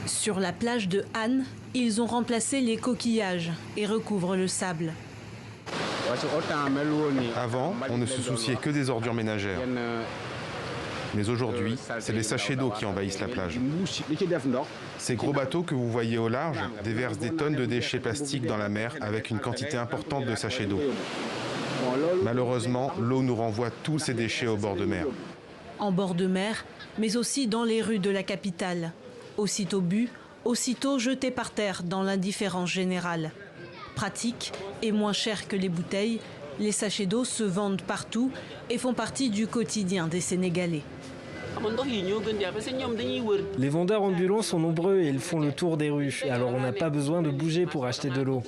Sur la plage de Han, ils ont remplacé les coquillages et recouvrent le sable. Avant, on ne se souciait que des ordures ménagères. Mais aujourd'hui, c'est les sachets d'eau qui envahissent la plage. Ces gros bateaux que vous voyez au large déversent des tonnes de déchets plastiques dans la mer avec une quantité importante de sachets d'eau. Malheureusement, l'eau nous renvoie tous ces déchets au bord de mer. En bord de mer, mais aussi dans les rues de la capitale. Aussitôt bu, aussitôt jeté par terre dans l'indifférence générale. Pratique et moins cher que les bouteilles, les sachets d'eau se vendent partout et font partie du quotidien des Sénégalais. Les vendeurs ambulants sont nombreux et ils font le tour des rues. Alors on n'a pas besoin de bouger pour acheter de l'eau.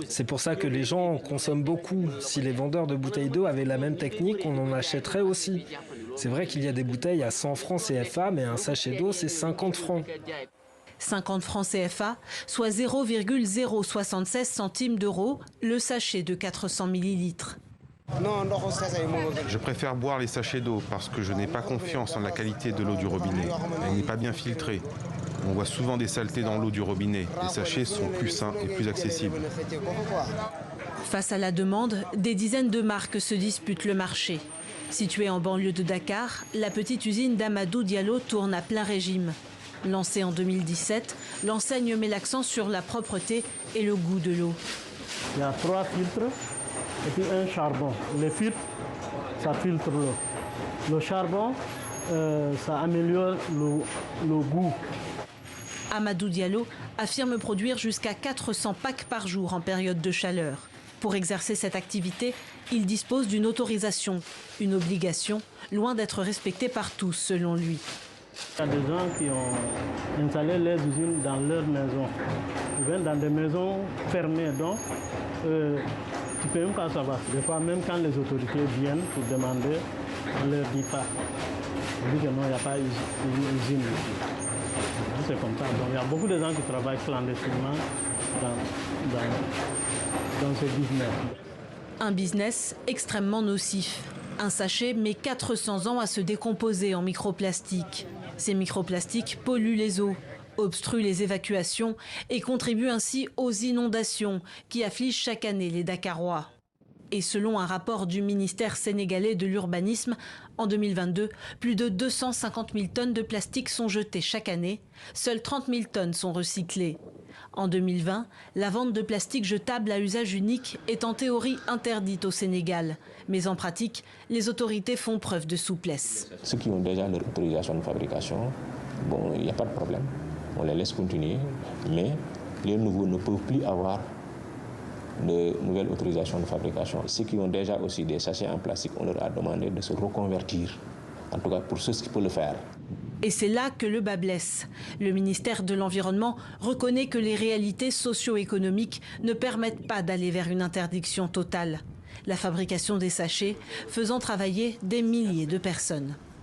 C'est pour ça que les gens en consomment beaucoup. Si les vendeurs de bouteilles d'eau avaient la même technique, on en achèterait aussi. C'est vrai qu'il y a des bouteilles à 100 francs CFA, mais un sachet d'eau, c'est 50 francs. 50 francs CFA, soit 0,076 centimes d'euros, le sachet de 400 millilitres. Je préfère boire les sachets d'eau parce que je n'ai pas confiance en la qualité de l'eau du robinet. Elle n'est pas bien filtrée. On voit souvent des saletés dans l'eau du robinet. Les sachets sont plus sains et plus accessibles. Face à la demande, des dizaines de marques se disputent le marché. Située en banlieue de Dakar, la petite usine d'Amadou Diallo tourne à plein régime. Lancée en 2017, l'enseigne met l'accent sur la propreté et le goût de l'eau. Il y a 3 filtres et puis un charbon. Les filtres, ça filtre l'eau. Le charbon, ça améliore le goût. Amadou Diallo affirme produire jusqu'à 400 packs par jour en période de chaleur. Pour exercer cette activité, il dispose d'une autorisation, une obligation, loin d'être respectée par tous, selon lui. Il y a des gens qui ont installé les usines dans leur maison. Ils viennent dans des maisons fermées, donc tu ne peux même pas savoir. Des fois, même quand les autorités viennent pour demander, on ne leur dit pas. On dit que non, il n'y a pas une usine ici. C'est comme ça. Donc il y a beaucoup de gens qui travaillent clandestinement dans ce business. Un business extrêmement nocif. Un sachet met 400 ans à se décomposer en microplastiques. Ces microplastiques polluent les eaux, obstruent les évacuations et contribuent ainsi aux inondations qui affligent chaque année les Dakarois. Et selon un rapport du ministère sénégalais de l'urbanisme, en 2022, plus de 250 000 tonnes de plastique sont jetées chaque année. Seules 30 000 tonnes sont recyclées. En 2020, la vente de plastique jetable à usage unique est en théorie interdite au Sénégal. Mais en pratique, les autorités font preuve de souplesse. Ceux qui ont déjà leur autorisation de fabrication, bon, il n'y a pas de problème. On les laisse continuer, mais les nouveaux ne peuvent plus avoir de nouvelles autorisations de fabrication. Ceux qui ont déjà aussi des sachets en plastique, on leur a demandé de se reconvertir, en tout cas pour ceux qui peuvent le faire. Et c'est là que le bât blesse. Le ministère de l'Environnement reconnaît que les réalités socio-économiques ne permettent pas d'aller vers une interdiction totale. La fabrication des sachets faisant travailler des milliers de personnes.